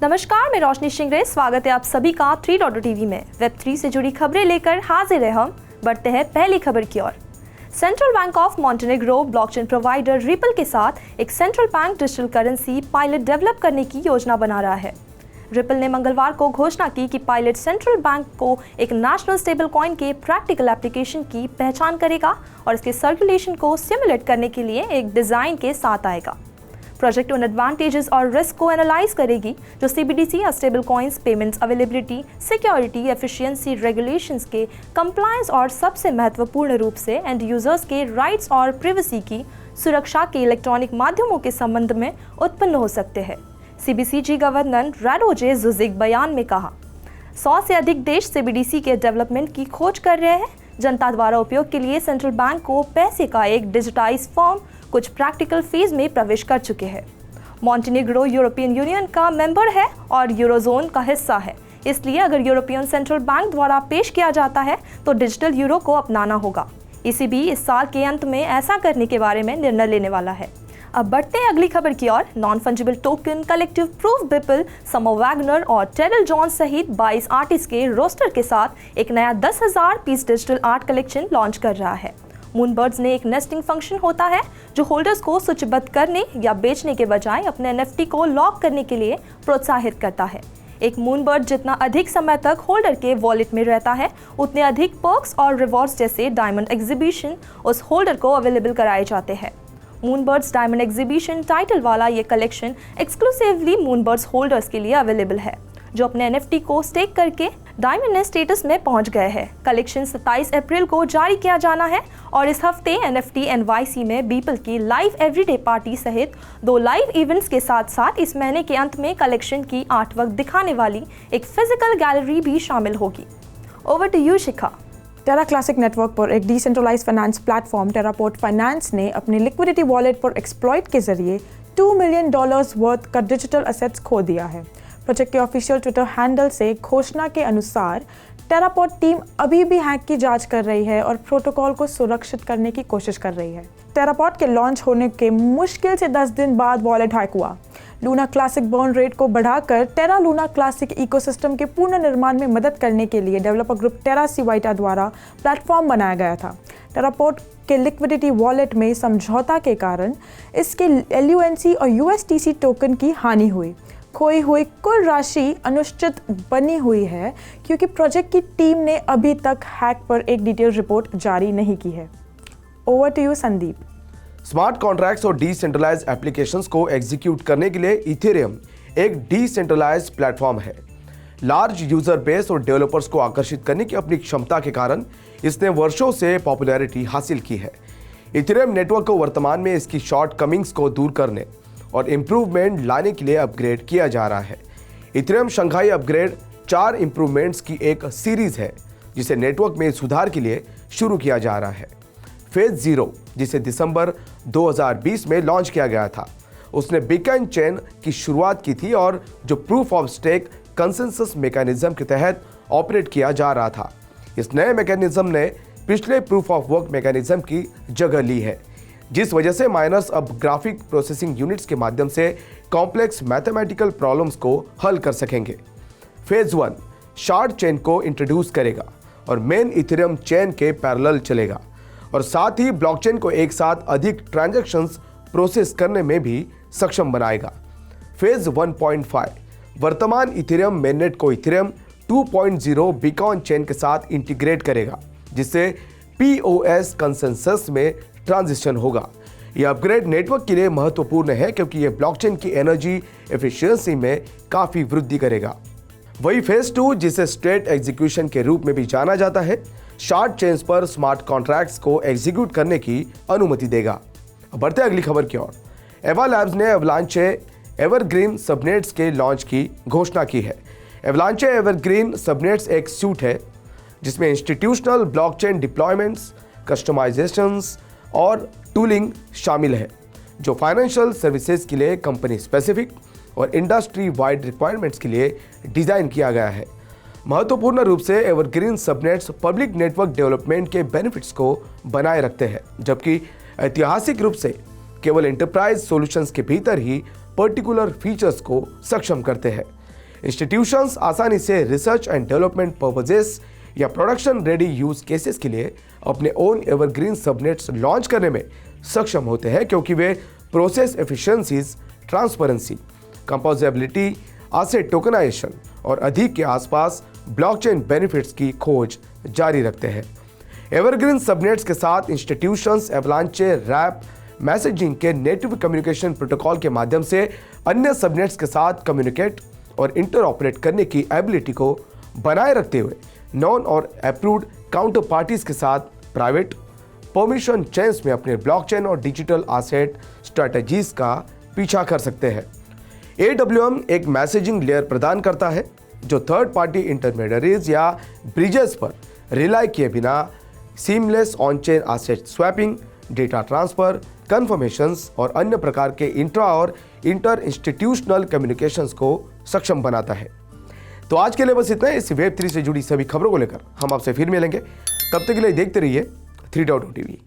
नमस्कार, मैं रोशनी शिंगरे। स्वागत है आप सभी का 3.TV में। वेब3 से जुड़ी खबरें लेकर हाजिर है हम। बढ़ते हैं पहली खबर की ओर। Central bank of Montenegro blockchain provider Ripple के साथ एक central bank digital currency pilot develop करने की योजना बना रहा है। रिपल ने मंगलवार को घोषणा की कि पायलट सेंट्रल बैंक को एक नेशनल स्टेबल कॉइन के प्रैक्टिकल एप्लीकेशन की पहचान करेगा और इसके सर्कुलेशन को सिमुलेट करने के लिए एक डिज़ाइन के साथ आएगा। प्रोजेक्ट उन एडवांटेजेस और रिस्क को एनालाइज करेगी जो सीबीडीसी या stable coins, payments availability, security, efficiency, regulations के कंप्लायंस और सबसे महत्वपूर्ण रूप से एंड यूजर्स के राइट्स और प्राइवेसी की सुरक्षा के इलेक्ट्रॉनिक माध्यमों के संबंध में उत्पन्न हो सकते हैं। सीबीसीजी गवर्नर राडोजे जुजिक बयान में कहा, 100 से अधिक देश सीबीडीसी के डेवलपमेंट की खोज कर रहे हैं। जनता द्वारा उपयोग के लिए सेंट्रल बैंक को पैसे का एक डिजिटाइज फॉर्म कुछ प्रैक्टिकल फेज में प्रवेश कर चुके हैं। मॉन्टेनेग्रो यूरोपियन यूनियन का मेंबर है और यूरोजोन का हिस्सा है, इसलिए अगर यूरोपियन सेंट्रल बैंक द्वारा पेश किया जाता है तो डिजिटल यूरो को अपनाना होगा। ईसीबी इस साल के अंत में ऐसा करने के बारे में निर्णय लेने वाला है। अब बढ़ते हैं अगली खबर की ओर। Non fungible token collective proof Beeple, समो वैगनर और टेरल जॉन सहित 22 आर्टिस्ट के रोस्टर के साथ एक नया 10,000 piece digital art collection launch कर रहा है। मूनबर्ड्स ने एक नेस्टिंग फंक्शन होता है जो होल्डर्स को सूचीबद्ध करने या बेचने के बजाय अपने एनएफटी को लॉक करने के लिए प्रोत्साहित करता है। एक मूनबर्ड जितना अधिक समय तक होल्डर के वॉलेट में रहता है, उतने अधिक पर्क्स और रिवॉर्ड्स जैसे डायमंड एग्जीबिशन उस होल्डर को अवेलेबल कराए जाते हैं। मूनबर्ड्स डायमंड एग्जीबिशन टाइटल वाला ये कलेक्शन एक्सक्लूसिवली मूनबर्ड्स होल्डर्स के लिए अवेलेबल है जो अपने एनएफटी को स्टेक करके डायमंड स्टेटस में पहुंच गए हैं। कलेक्शन 27 अप्रैल को जारी किया जाना है और इस हफ्ते एनएफटी एनवाईसी में बीपल की लाइव एवरीडे पार्टी सहित 2 लाइव इवेंट्स के साथ साथ इस महीने के अंत में कलेक्शन की आर्टवर्क दिखाने वाली एक फिजिकल गैलरी भी शामिल होगी। Over to you Shikha. Terra Classic network पर एक decentralized finance platform Terraport Finance ने अपने लिक्विडिटी वॉलेट पर एक्सप्लॉइट के जरिए $2 मिलियन वर्थ का डिजिटल एसेट्स खो दिया है। प्रोजेक्ट के ऑफिशियल ट्विटर हैंडल से घोषणा के अनुसार टेरापोर्ट टीम अभी भी हैक की जांच कर रही है और प्रोटोकॉल को सुरक्षित करने की कोशिश कर रही है। टेरापोर्ट के लॉन्च होने के मुश्किल से 10 दिन बाद वॉलेट हैक हुआ। लूना क्लासिक बर्न रेट को बढ़ाकर टेरा लूना क्लासिक इकोसिस्टम के पूर्ण निर्माण में मदद करने के लिए डेवलपर ग्रुप टेरा सीवाइटा द्वारा प्लेटफॉर्म बनाया गया था। टेरापोर्ट के लिक्विडिटी वॉलेट में समझौता के कारण इसके LUNC और USTC टोकन की हानि हुई। खोई हुई कुल राशि अनिश्चित बनी हुई है क्योंकि प्रोजेक्ट की टीम ने अभी तक हैक पर एक डिटेल रिपोर्ट जारी नहीं की है। Over to you Sandeep. Smart contracts और डिसेंट्रलाइज्ड एप्लीकेशंस को एग्जीक्यूट करने के लिए इथेरियम एक डिसेंट्रलाइज्ड प्लेटफॉर्म है। लार्ज यूजर बेस और डेवलपर्स को आकर्षित करने की अपनी क्षमता के कारण इसने वर्षों से पॉपुलैरिटी हासिल की है। इथेरियम नेटवर्क को वर्तमान में इसकी शॉर्टकमिंग्स को दूर करने और इम्प्रूवमेंट लाने के लिए अपग्रेड किया जा रहा है। इथेरियम शंघाई अपग्रेड 4 इम्प्रूवमेंट्स की एक सीरीज है जिसे नेटवर्क में सुधार के लिए शुरू किया जा रहा है। फेज 0 जिसे दिसंबर 2020 में लॉन्च किया गया था, उसने बीकन चेन की शुरुआत की थी और जो proof of stake consensus mechanism के तहत ऑपरेट किया जा रहा था। इस नए मैकेनिज्म ने पिछले प्रूफ ऑफ वर्क मैकेनिज्म की जगह ली है, जिस वजह से माइनर्स अब ग्राफिक प्रोसेसिंग यूनिट्स के माध्यम से कॉम्प्लेक्स मैथमेटिकल प्रॉब्लम्स को हल कर सकेंगे। फेज 1 शार्ड चेन को इंट्रोड्यूस करेगा और मेन इथेरियम चेन के पैरेलल चलेगा और साथ ही ब्लॉकचेन को एक साथ अधिक ट्रांजैक्शंस प्रोसेस करने में भी सक्षम बनाएगा। फेज 1.5 वर्तमान इथेरियम मेननेट को इथेरियम 2.0 बीकॉन चेन के साथ इंटीग्रेट करेगा, जिससे POS कंसेंसस में ट्रांजिशन होगा। यह अपग्रेड नेटवर्क के लिए महत्वपूर्ण है क्योंकि यह ब्लॉकचेन की एनर्जी एफिशिएंसी में काफी वृद्धि करेगा। वही फेज 2 जिसे स्ट्रेट एग्जीक्यूशन के रूप में भी जाना जाता है, शार्ड चेन्स पर स्मार्ट कॉन्ट्रैक्ट्स को एग्जीक्यूट करने की अनुमति देगा। बढ़ते अगली खबर की ओर। एवा लैब्स ने एवलांचे एवरग्रीन सबनेट्स के लॉन्च की घोषणा की है। एवलांचे एवरग्रीन सबनेट्स एक सूट है जिसमें इंस्टीट्यूशनल ब्लॉकचेन डिप्लॉयमेंट्स, कस्टमाइजेशंस और टूलिंग शामिल है, जो फाइनेंशियल सर्विसेज के लिए कंपनी स्पेसिफिक और इंडस्ट्री वाइड रिक्वायरमेंट्स के लिए डिज़ाइन किया गया है। महत्वपूर्ण रूप से evergreen subnets public network development के बेनिफिट्स को बनाए रखते हैं, जबकि ऐतिहासिक रूप से केवल एंटरप्राइज सॉल्यूशंस के भीतर ही पर्टिकुलर फीचर्स को सक्षम करते हैं। इंस्टीट्यूशंस आसानी से रिसर्च एंड डेवलपमेंट पर्पजेस या प्रोडक्शन रेडी यूज केसेस के लिए अपने ओन एवरग्रीन सबनेट्स लॉन्च करने में सक्षम होते हैं, क्योंकि वे process efficiencies, transparency, composability, asset tokenisation और अधिक के आसपास ब्लॉकचेन बेनिफिट्स की खोज जारी रखते हैं। एवरग्रीन सबनेट्स के साथ इंस्टीट्यूशंस एवलांचे रैप मैसेजिंग के नेटिव कम्युनिकेशन प्रोटोकॉल के माध्यम से अन्य सबनेट्स के साथ कम्युनिकेट और इंटरऑपरेट करने की एबिलिटी को बनाए रखते हुए नॉन और अप्रूव्ड काउंटर पार्टीज के साथ प्राइवेट परमिशन चेन्स में अपने ब्लॉकचेन और डिजिटल एसेट स्ट्रेटजीज का पीछा कर सकते हैं। AWM एक मैसेजिंग लेयर प्रदान करता है जो थर्ड पार्टी इंटरमीडियरीज या ब्रिजेस पर रिलाई किए बिना seamless on chain asset swapping, data transfer, conformations और अन्य प्रकार के इंट्रा और इंटर इंस्टीट्यूशनल कम्युनिकेशंस को सक्षम बनाता है। तो आज के लिए बस इतना है। इस Web3 से जुड़ी सभी खबरों को लेकर हम आपसे फिर मिलेंगे। तब तक के लिए देखते रहिए 3.0 TV।